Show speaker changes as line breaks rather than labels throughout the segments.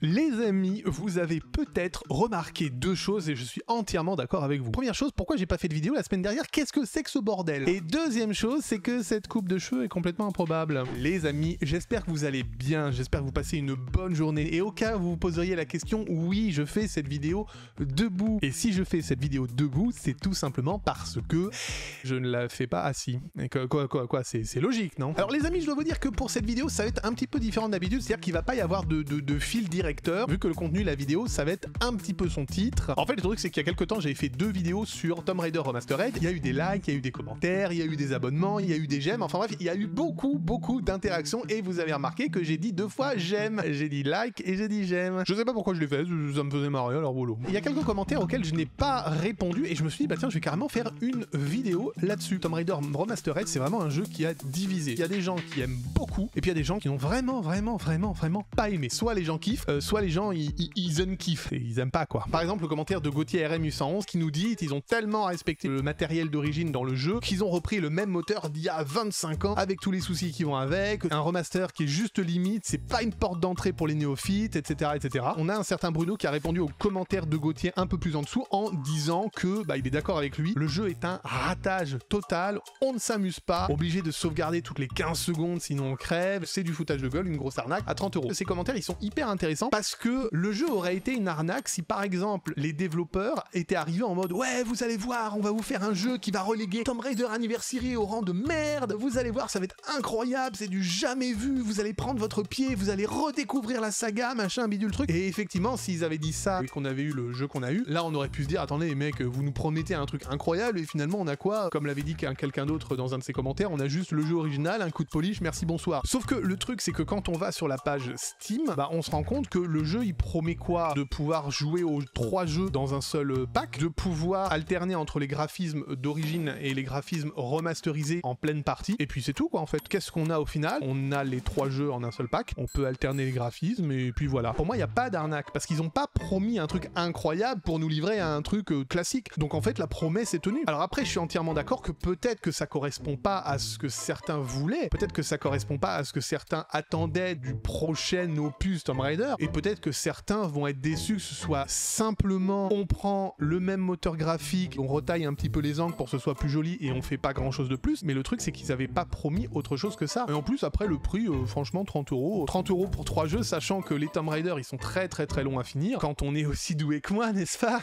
Les amis, vous avez peut-être remarqué deux choses et je suis entièrement d'accord avec vous. Première chose, pourquoi j'ai pas fait de vidéo la semaine dernière? Qu'est-ce que c'est que ce bordel? Et deuxième chose, c'est que cette coupe de cheveux est complètement improbable. Les amis, j'espère que vous allez bien, j'espère que vous passez une bonne journée. Et au cas où vous vous poseriez la question, oui, je fais cette vidéo debout. Et si je fais cette vidéo debout, c'est tout simplement parce que je ne la fais pas assis. Et quoi, c'est logique, non? Alors les amis, je dois vous dire que pour cette vidéo, ça va être un petit peu différent d'habitude, c'est-à-dire qu'il va pas y avoir de fil directeur, vu que le contenu de la vidéo, ça va être un petit peu son titre. En fait, le truc, c'est qu'il y a quelques temps, j'avais fait 2 vidéos sur Tomb Raider Remastered. Il y a eu des likes, il y a eu des commentaires, il y a eu des abonnements, il y a eu des j'aime. Enfin bref, il y a eu beaucoup d'interactions et vous avez remarqué que j'ai dit 2 fois j'aime. J'ai dit like et j'ai dit j'aime. Je sais pas pourquoi je l'ai fait, ça me faisait marrer, alors boulot. Il y a quelques commentaires auxquels je n'ai pas répondu et je me suis dit, bah tiens, je vais carrément faire une vidéo là-dessus. Tomb Raider Remastered, c'est vraiment un jeu qui a divisé. Il y a des gens qui aiment beaucoup et puis il y a des gens qui n'ont vraiment pas aimé. Soit les gens kiffent, soit les gens ils unkiffent et ils aiment pas quoi. Par exemple, le commentaire de Gauthier RM811 qui nous dit ils ont tellement respecté le matériel d'origine dans le jeu qu'ils ont repris le même moteur d'il y a 25 ans avec tous les soucis qui vont avec, un remaster qui est juste limite, c'est pas une porte d'entrée pour les néophytes, etc. On a un certain Bruno qui a répondu au commentaire de Gauthier un peu plus en dessous en disant que il est d'accord avec lui, le jeu est un ratage total, on ne s'amuse pas, obligé de sauvegarder toutes les 15 secondes sinon on crève, c'est du foutage de gueule, une grosse arnaque à 30 €. Ces commentaires ils sont hyper intéressants parce que le jeu aurait été une arnaque si par exemple les développeurs étaient arrivés en mode ouais, vous allez voir, on va vous faire un jeu qui va reléguer Tomb Raider Anniversary au rang de merde, vous allez voir, ça va être incroyable, c'est du jamais vu, vous allez prendre votre pied, vous allez redécouvrir la saga, machin, bidule truc. Et effectivement, s'ils avaient dit ça et qu'on avait eu le jeu qu'on a eu, là on aurait pu se dire attendez les mecs, vous nous promettez un truc incroyable et finalement on a quoi? Comme l'avait dit quelqu'un d'autre dans un de ses commentaires, on a juste le jeu original, un coup de polish, merci bonsoir. Sauf que le truc c'est que quand on va sur la page Steam, on se rend compte que le jeu il promet quoi? De pouvoir jouer aux 3 jeux dans un seul pack, de pouvoir alterner entre les graphismes d'origine et les graphismes remasterisés en pleine partie, et puis c'est tout quoi en fait. Qu'est-ce qu'on a au final? On a les 3 jeux en un seul pack, on peut alterner les graphismes et puis voilà. Pour moi il n'y a pas d'arnaque, parce qu'ils ont pas promis un truc incroyable pour nous livrer à un truc classique. Donc en fait la promesse est tenue. Alors après je suis entièrement d'accord que peut-être que ça correspond pas à ce que certains voulaient, peut-être que ça correspond pas à ce que certains attendaient du prochain opus Tomb Raider, et peut-être que certains vont être déçus que ce soit simplement on prend le même moteur graphique, on retaille un petit peu les angles pour que ce soit plus joli et on fait pas grand chose de plus, mais le truc c'est qu'ils avaient pas promis autre chose que ça. Et en plus après le prix, franchement 30 €. 30 € pour 3 jeux, sachant que les Tomb Raider ils sont très longs à finir, quand on est aussi doué que moi, n'est-ce pas?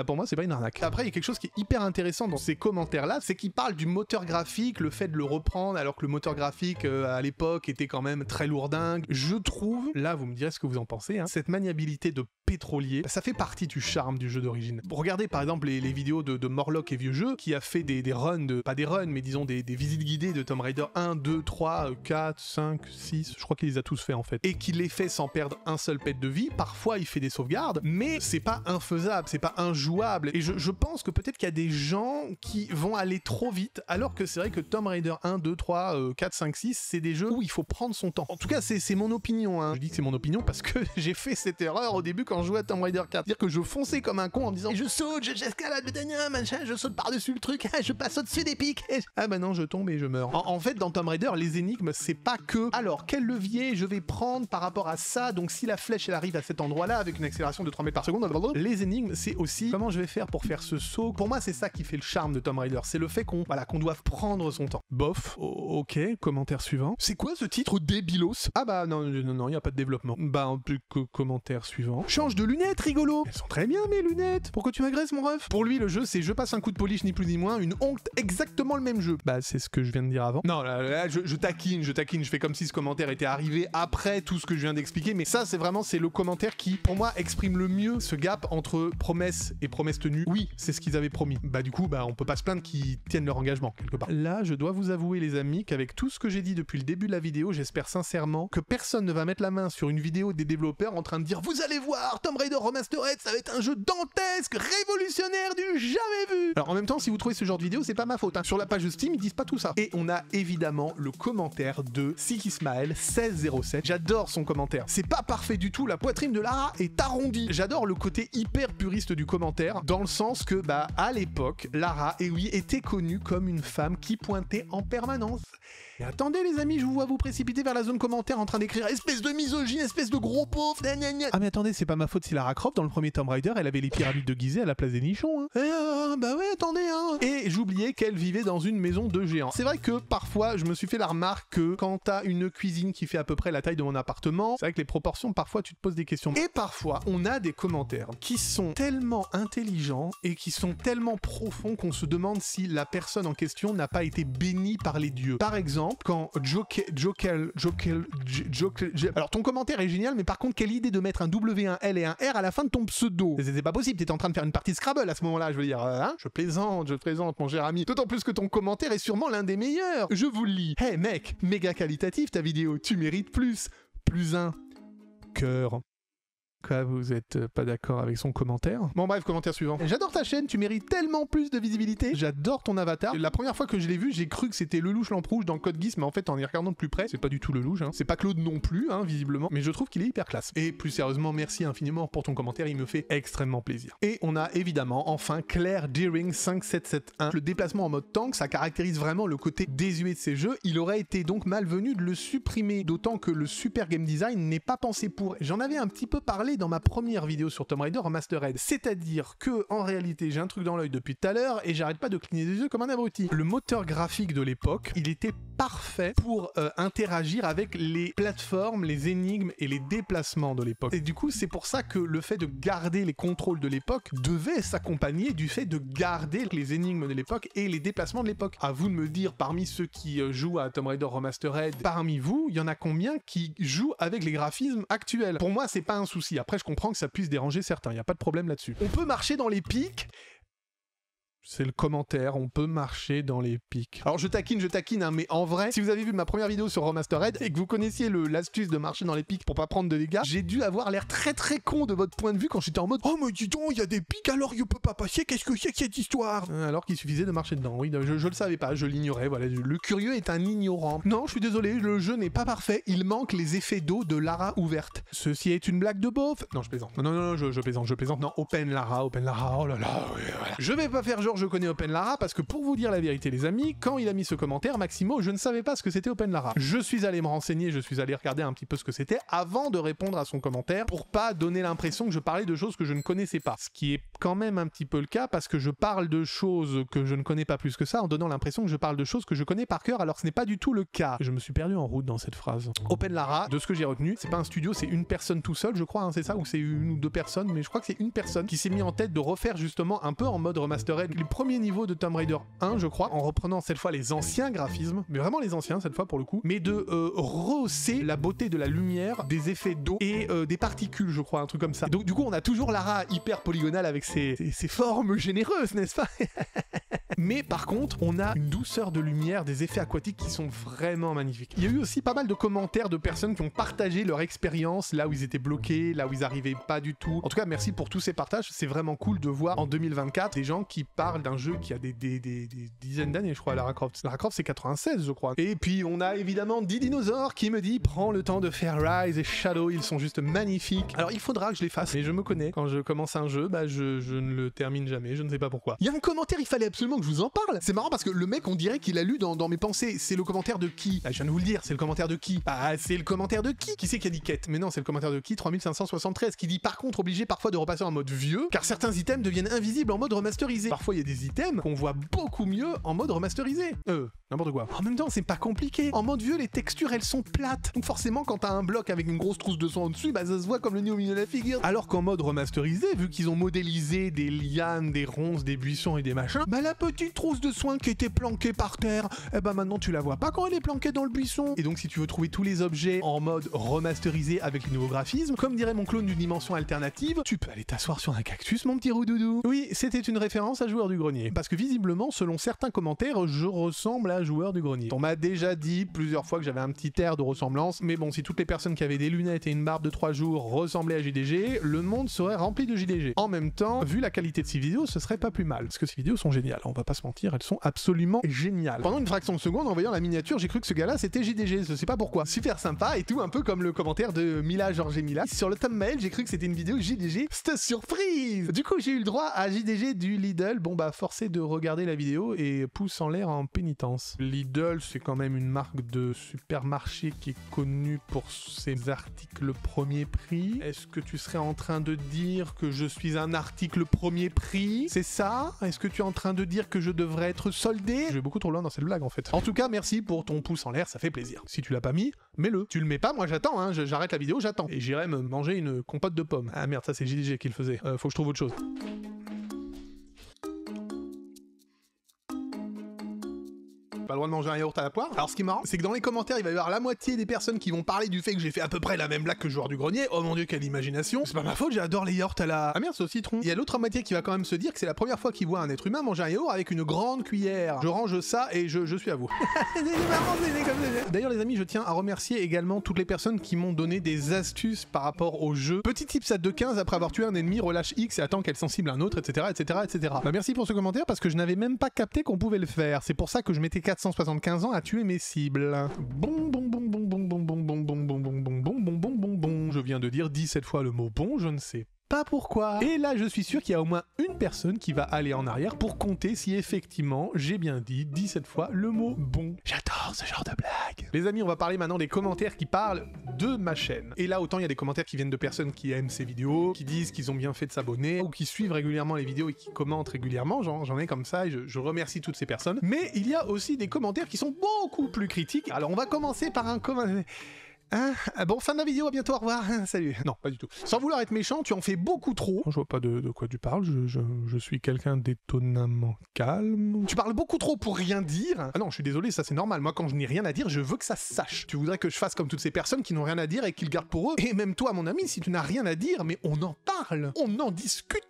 Pour moi c'est pas une arnaque. Après il y a quelque chose qui est hyper intéressant dans ces commentaires là, c'est qu'ils parlent du moteur graphique, le fait de le reprendre alors que le moteur graphique à l'époque était quand même très lourdingue. Je trouve, là vous me direz ce que vous en pensez, cette maniabilité de pétrolier, ça fait partie du charme du jeu d'origine. Regardez par exemple les vidéos de Morlock et Vieux Jeu, qui a fait des runs, pas des runs, mais disons des visites guidées de Tomb Raider 1, 2, 3, 4, 5, 6, je crois qu'il les a tous fait en fait, et qu'il les fait sans perdre un seul pet de vie. Parfois il fait des sauvegardes, mais c'est pas infaisable, c'est pas injouable, et je pense que peut-être qu'il y a des gens qui vont aller trop vite, alors que c'est vrai que Tomb Raider 1, 2, 3, 4, 5, 6, c'est des jeux où il faut prendre son temps. En tout cas c'est mon opinion, je dis que c'est mon opinion parce que j'ai fait cette erreur au début quand je jouais à Tomb Raider 4, c'est-à-dire que je fonçais comme un con en me disant je saute, j'escalade le dernier machin, je saute par-dessus le truc, je passe au-dessus des pics, ah bah non je tombe et je meurs. En fait dans Tomb Raider les énigmes c'est pas que alors quel levier je vais prendre par rapport à ça, donc si la flèche elle arrive à cet endroit là avec une accélération de 3 mètres par seconde, les énigmes c'est aussi comment je vais faire pour faire ce saut. Pour moi c'est ça qui fait le charme de Tomb Raider, c'est le fait qu'on doive prendre son temps. Bof, ok, commentaire suivant. C'est quoi ce titre débilos? Ah bah non, y a pas de développement. Bah plus que commentaire suivant. Change de lunettes, rigolo. Elles sont très bien mes lunettes. Pourquoi tu m'agresses mon ref? Pour lui le jeu c'est je passe un coup de polish ni plus ni moins, une honte, exactement le même jeu. Bah c'est ce que je viens de dire avant. Non là je taquine, je fais comme si ce commentaire était arrivé après tout ce que je viens d'expliquer, mais ça c'est le commentaire qui pour moi exprime le mieux ce gap entre promesse et promesse tenue. Oui, c'est ce qu'ils avaient promis. Bah du coup on peut pas se plaindre qu'ils tiennent leur engagement quelque part. Là je dois vous avouer les amis qu'avec tout ce que j'ai dit depuis le début de la vidéo, j'espère sincèrement que personne ne va mettre la main sur une vidéo des développeurs en train de dire vous allez voir Tomb Raider Remastered, ça va être un jeu dantesque, révolutionnaire du jamais vu. Alors en même temps si vous trouvez ce genre de vidéo c'est pas ma faute, sur la page de Steam ils disent pas tout ça. Et on a évidemment le commentaire de Sikismael 1607, j'adore son commentaire, c'est pas parfait du tout, la poitrine de Lara est arrondie. J'adore le côté hyper puriste du commentaire, dans le sens que à l'époque Lara, et oui, était connue comme une femme qui pointait en permanence. Et attendez les amis, je vous vois vous précipiter vers la zone commentaire en train d'écrire espèce de misogyne, espèce de gros pauvre, Ah mais attendez, c'est pas ma faute si Lara Croft dans le premier Tomb Raider elle avait les pyramides de Gizeh à la place des nichons, hein. Bah ouais, attendez, hein. Et j'oubliais qu'elle vivait dans une maison de géants. C'est vrai que parfois je me suis fait la remarque que quand t'as une cuisine qui fait à peu près la taille de mon appartement, c'est vrai que les proportions parfois tu te poses des questions. Et parfois on a des commentaires qui sont tellement intelligents et qui sont tellement profonds qu'on se demande si la personne en question n'a pas été bénie par les dieux. Par exemple, quand alors ton commentaire est génial, mais par contre quelle idée de mettre un W, un L et un R à la fin de ton pseudo. C'est pas possible, t'étais en train de faire une partie Scrabble à ce moment-là, je veux dire, hein. Je plaisante mon cher ami. D'autant plus que ton commentaire est sûrement l'un des meilleurs. Je vous le lis. Hey mec, méga qualitatif ta vidéo, tu mérites plus. Plus un cœur. Quoi, vous êtes pas d'accord avec son commentaire? Bon bref, commentaire suivant. J'adore ta chaîne, tu mérites tellement plus de visibilité. J'adore ton avatar. La première fois que je l'ai vu, j'ai cru que c'était Lelouch Lampe Rouge dans Code Geass, mais en fait en y regardant de plus près, c'est pas du tout Lelouch, hein. C'est pas Claude non plus, hein, visiblement, mais je trouve qu'il est hyper classe. Et plus sérieusement, merci infiniment pour ton commentaire, il me fait extrêmement plaisir. Et on a évidemment enfin Claire Deering 5771. Le déplacement en mode tank, ça caractérise vraiment le côté désuet de ces jeux. Il aurait été donc malvenu de le supprimer, d'autant que le super game design n'est pas pensé pour. J'en avais un petit peu parlé dans ma première vidéo sur Tomb Raider Remastered. C'est-à-dire que, en réalité, j'ai un truc dans l'œil depuis tout à l'heure et j'arrête pas de cligner des yeux comme un abruti. Le moteur graphique de l'époque, il était parfait pour interagir avec les plateformes, les énigmes et les déplacements de l'époque. Et du coup, c'est pour ça que le fait de garder les contrôles de l'époque devait s'accompagner du fait de garder les énigmes de l'époque et les déplacements de l'époque. À vous de me dire, parmi ceux qui jouent à Tomb Raider Remastered, parmi vous, il y en a combien qui jouent avec les graphismes actuels? Pour moi, c'est pas un souci. Après, je comprends que ça puisse déranger certains, il n'y a pas de problème là-dessus. On peut marcher dans les pics. C'est le commentaire, on peut marcher dans les pics. Alors je taquine, hein, mais en vrai, si vous avez vu ma première vidéo sur Remastered et que vous connaissiez l'astuce de marcher dans les pics pour pas prendre de dégâts, j'ai dû avoir l'air très très con de votre point de vue quand j'étais en mode « Oh mais dis donc, il y a des pics alors il peut pas passer, qu'est-ce que c'est que cette histoire ?» Alors qu'il suffisait de marcher dedans, oui, je le savais pas, je l'ignorais, voilà, le curieux est un ignorant. Non, je suis désolé, le jeu n'est pas parfait, il manque les effets d'eau de Lara ouverte. Ceci est une blague de beauf. Non, je plaisante. Non, je plaisante, non, Open Lara, oh là là, oui, voilà. Je vais pas faire genre je connais Open Lara parce que pour vous dire la vérité les amis, quand il a mis ce commentaire, Maximo, je ne savais pas ce que c'était Open Lara. Je suis allé me renseigner, je suis allé regarder un petit peu ce que c'était avant de répondre à son commentaire pour pas donner l'impression que je parlais de choses que je ne connaissais pas. Ce qui est quand même un petit peu le cas parce que je parle de choses que je ne connais pas plus que ça en donnant l'impression que je parle de choses que je connais par cœur alors que ce n'est pas du tout le cas. Je me suis perdu en route dans cette phrase. Open Lara, de ce que j'ai retenu, c'est pas un studio, c'est une personne tout seul, je crois, hein, c'est ça, ou c'est une ou deux personnes, mais je crois que c'est une personne qui s'est mis en tête de refaire justement un peu en mode remastered les premiers niveaux de Tomb Raider 1, je crois, en reprenant cette fois les anciens graphismes, mais vraiment les anciens cette fois pour le coup, mais de rehausser la beauté de la lumière, des effets d'eau et des particules, je crois, un truc comme ça. Et donc du coup, on a toujours Lara hyper polygonale avec ses formes généreuses, n'est-ce pas? Mais par contre, on a une douceur de lumière, des effets aquatiques qui sont vraiment magnifiques. Il y a eu aussi pas mal de commentaires de personnes qui ont partagé leur expérience là où ils étaient bloqués, là où ils arrivaient pas du tout. En tout cas, merci pour tous ces partages. C'est vraiment cool de voir en 2024 des gens qui parlent d'un jeu qui a des dizaines d'années, je crois, Lara Croft. Lara Croft, c'est 96, je crois. Et puis, on a évidemment Dinosaur qui me dit « Prends le temps de faire Rise et Shadow, ils sont juste magnifiques. » Alors, il faudra que je les fasse, mais je me connais. Quand je commence un jeu, bah, je ne le termine jamais, je ne sais pas pourquoi. Il y a un commentaire, il fallait absolument que je vous en parle. C'est marrant parce que le mec, on dirait qu'il a lu dans mes pensées. C'est le commentaire de qui? Ah, je viens de vous le dire, c'est le commentaire de qui? Ah, c'est le commentaire de qui? Qui c'est qui a dit quête? Mais non, c'est le commentaire de qui? 3573, qui dit par contre obligé parfois de repasser en mode vieux, car certains items deviennent invisibles en mode remasterisé. Parfois, il y a des items qu'on voit beaucoup mieux en mode remasterisé. N'importe quoi. En même temps, c'est pas compliqué. En mode vieux, les textures, elles sont plates. Donc forcément, quand t'as un bloc avec une grosse trousse de sang au-dessus, bah ça se voit comme le nez au milieu de la figure. Alors qu'en mode remasterisé, vu qu'ils ont modélisé des lianes, des ronces, des buissons et des machins, bah la petite trousse de soins qui était planquée par terre, eh bah maintenant tu la vois pas quand elle est planquée dans le buisson. Et donc si tu veux trouver tous les objets en mode remasterisé avec les nouveaux graphismes, comme dirait mon clone d'une dimension alternative, tu peux aller t'asseoir sur un cactus, mon petit roudoudou. Oui, c'était une référence à Joueur du Grenier. Parce que visiblement, selon certains commentaires, je ressemble à Joueur du Grenier. On m'a déjà dit plusieurs fois que j'avais un petit air de ressemblance, mais bon, si toutes les personnes qui avaient des lunettes et une barbe de 3 jours ressemblaient à JDG, le monde serait rempli de JDG. En même temps, vu la qualité de ces vidéos, ce serait pas plus mal, parce que ces vidéos sont géniales, on va pas se mentir, elles sont absolument géniales. Pendant une fraction de seconde, en voyant la miniature, j'ai cru que ce gars-là c'était JDG, je sais pas pourquoi. Super sympa et tout, un peu comme le commentaire de Mila Georges et Mila. Sur le thumbnail, j'ai cru que c'était une vidéo JDG. C'était surprise. Du coup, j'ai eu le droit à JDG du Lidl. Bon bah, forcé de regarder la vidéo et pouce en l'air en pénitence. Lidl, c'est quand même une marque de supermarché qui est connue pour ses articles premier prix. Est-ce que tu serais en train de dire que je suis un article premier prix? C'est ça? Est-ce que tu es en train de dire que je devrais être soldé? Je vais beaucoup trop loin dans cette blague en fait. En tout cas, merci pour ton pouce en l'air, ça fait plaisir. Si tu l'as pas mis, mets-le. Tu le mets pas, moi j'attends, hein. J'arrête la vidéo, j'attends. Et j'irai me manger une compote de pommes. Ah merde, ça c'est JDG qui le faisait. Faut que je trouve autre chose. Pas le droit de manger un yaourt à la poire. Alors ce qui est marrant, c'est que dans les commentaires, il va y avoir la moitié des personnes qui vont parler du fait que j'ai fait à peu près la même blague que le joueur du grenier. Oh mon dieu, quelle imagination. C'est pas ma faute, j'adore les yaourts à la... Ah merde, c'est au citron. Il y a l'autre moitié qui va quand même se dire que c'est la première fois qu'il voit un être humain manger un yaourt avec une grande cuillère. Je range ça et je suis à vous. D'ailleurs les amis, je tiens à remercier également toutes les personnes qui m'ont donné des astuces par rapport au jeu. Petit tips à 2.15, après avoir tué un ennemi, relâche X et attend qu'elle sensible un autre, etc. etc. etc. Bah merci pour ce commentaire parce que je n'avais même pas capté qu'on pouvait le faire. C'est pour ça que je m'étais 475 ans à tuer mes cibles. Bon. Je viens de dire 17 fois le mot bon, je ne sais pas pourquoi. Et là, je suis sûr qu'il y a au moins une personne qui va aller en arrière pour compter si effectivement j'ai bien dit 17 fois le mot bon. J'adore ce genre de blague. Les amis, on va parler maintenant des commentaires qui parlent de ma chaîne. Et là, autant il y a des commentaires qui viennent de personnes qui aiment ces vidéos, qui disent qu'ils ont bien fait de s'abonner, ou qui suivent régulièrement les vidéos et qui commentent régulièrement, j'en ai comme ça, et je remercie toutes ces personnes. Mais il y a aussi des commentaires qui sont beaucoup plus critiques. Alors on va commencer par un commentaire... bon, fin de la vidéo, à bientôt, au revoir, salut. Non, pas du tout. Sans vouloir être méchant, tu en fais beaucoup trop. Je vois pas de quoi tu parles, je suis quelqu'un d'étonnamment calme. Tu parles beaucoup trop pour rien dire. Ah non, je suis désolé, ça c'est normal. Moi, quand je n'ai rien à dire, je veux que ça se sache. Tu voudrais que je fasse comme toutes ces personnes qui n'ont rien à dire et qui le gardent pour eux. Et même toi, mon ami, si tu n'as rien à dire, mais on en parle, on en discute.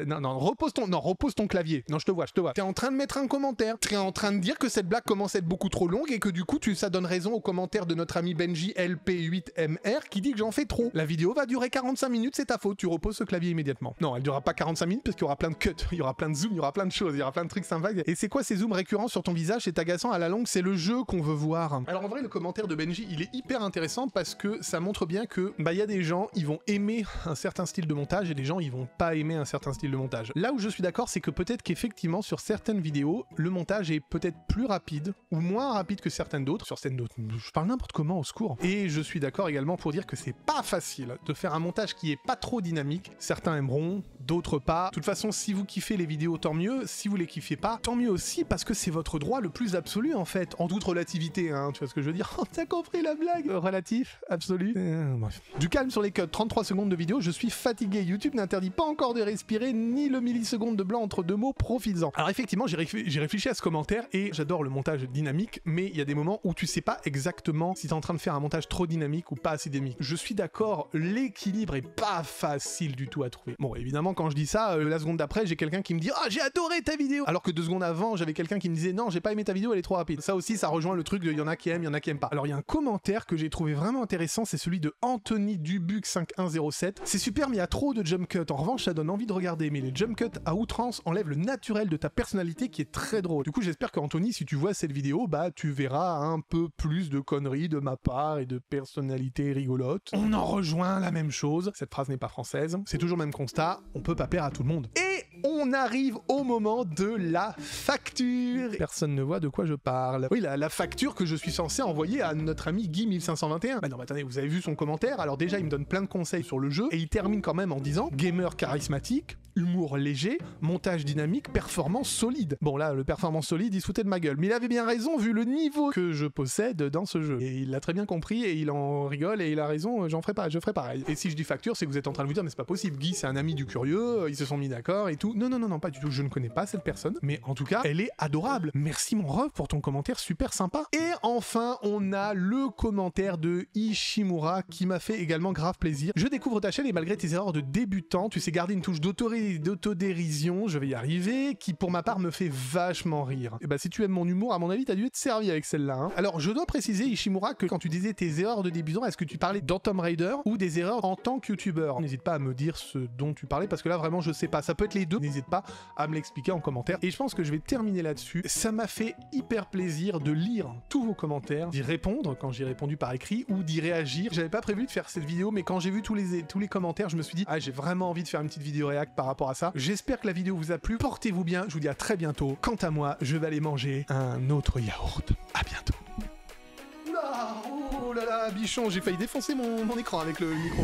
Non, repose ton clavier. Non, je te vois. T'es en train de mettre un commentaire. T'es en train de dire que cette blague commence à être beaucoup trop longue et que du coup, ça donne raison au commentaire de notre ami Benji LP8MR qui dit que j'en fais trop. La vidéo va durer 45 minutes, c'est ta faute. Tu reposes ce clavier immédiatement. Non, elle durera pas 45 minutes parce qu'il y aura plein de cuts, il y aura plein de zooms, il y aura plein de choses, il y aura plein de trucs sympas. Et c'est quoi ces zooms récurrents sur ton visage? C'est agaçant à la longue, c'est le jeu qu'on veut voir. Alors en vrai, le commentaire de Benji, il est hyper intéressant parce que ça montre bien que il y a des gens, ils vont aimer un certain style de montage et des gens, ils vont pas aimer un certain style de montage. Là où je suis d'accord, c'est que peut-être qu'effectivement sur certaines vidéos, le montage est peut-être plus rapide ou moins rapide que certaines d'autres. Sur certaines d'autres, je parle n'importe comment, au secours. Et je suis d'accord également pour dire que c'est pas facile de faire un montage qui est pas trop dynamique. Certains aimeront, d'autres pas. De toute façon, si vous kiffez les vidéos, tant mieux. Si vous les kiffez pas, tant mieux aussi, parce que c'est votre droit le plus absolu en fait, en toute relativité, hein, tu vois ce que je veux dire? Oh, t'as compris la blague? Relatif, absolu. Bref. Du calme sur les cuts, 33 secondes de vidéo, je suis fatigué. YouTube n'interdit pas encore de respirer, ni le milliseconde de blanc entre deux mots, profites-en. Alors effectivement, j'ai réfléchi à ce commentaire et j'adore le montage dynamique, mais il y a des moments où tu sais pas exactement si t'es en train de faire un montage trop dynamique ou pas assez dynamique. Je suis d'accord, l'équilibre est pas facile du tout à trouver. Bon, évidemment, quand je dis ça, la seconde d'après, j'ai quelqu'un qui me dit « Ah, j'ai adoré ta vidéo !» Alors que 2 secondes avant, j'avais quelqu'un qui me disait « Non, j'ai pas aimé ta vidéo, elle est trop rapide. » Ça aussi, ça rejoint le truc de « Il y en a qui aiment, il y en a qui aiment pas. » Alors, il y a un commentaire que j'ai trouvé vraiment intéressant, c'est celui de Anthony Dubuc 5107. C'est super, mais il y a trop de jump cuts. En revanche, ça donne envie de regarder, mais les jump cuts à outrance enlèvent le naturel de ta personnalité qui est très drôle. Du coup, j'espère qu'Anthony, si tu vois cette vidéo, tu verras un peu plus de conneries de ma part et de personnalité rigolote. On en rejoint la même chose. Cette phrase n'est pas française. C'est toujours le même constat. On peut pas plaire à tout le monde. Et on arrive au moment de la facture. Personne ne voit de quoi je parle. Oui, la facture que je suis censé envoyer à notre ami Guy1521. Bah non, mais attendez, vous avez vu son commentaire? Alors déjà, il me donne plein de conseils sur le jeu et il termine quand même en disant « Gamer charismatique, humour léger, montage dynamique, performance solide. » Bon là, le performance solide, il se foutait de ma gueule. Mais il avait bien raison vu le niveau que je possède dans ce jeu. Et il l'a très bien compris et il en rigole et il a raison, je ferai pareil. Et si je dis facture, c'est que vous êtes en train de vous dire « Mais c'est pas possible, Guy c'est un ami du curieux, ils se sont mis d'accord et tout. » Non, pas du tout, je ne connais pas cette personne. Mais en tout cas, elle est adorable. Merci mon ref pour ton commentaire super sympa. Et enfin, on a le commentaire de Ishimura qui m'a fait également grave plaisir. Je découvre ta chaîne et malgré tes erreurs de débutant, tu sais garder une touche d'autorisation d'autodérision, je vais y arriver, qui pour ma part me fait vachement rire. Et bah si tu aimes mon humour, à mon avis, t'as dû être servi avec celle-là. Hein. Alors je dois préciser, Ishimura, que quand tu disais tes erreurs de débutant, est-ce que tu parlais dans Tomb Raider ou des erreurs en tant que youtubeur? N'hésite pas à me dire ce dont tu parlais, parce que là vraiment je sais pas, ça peut être les deux, n'hésite pas à me l'expliquer en commentaire. Et je pense que je vais terminer là-dessus. Ça m'a fait hyper plaisir de lire tous vos commentaires, d'y répondre quand j'ai répondu par écrit, ou d'y réagir. J'avais pas prévu de faire cette vidéo, mais quand j'ai vu tous les commentaires, je me suis dit, ah, j'ai vraiment envie de faire une petite vidéo réact par rapport à ça. J'espère que la vidéo vous a plu, portez-vous bien, je vous dis à très bientôt. Quant à moi, je vais aller manger un autre yaourt. À bientôt. Oh là là, bichon, j'ai failli défoncer mon écran avec le micro.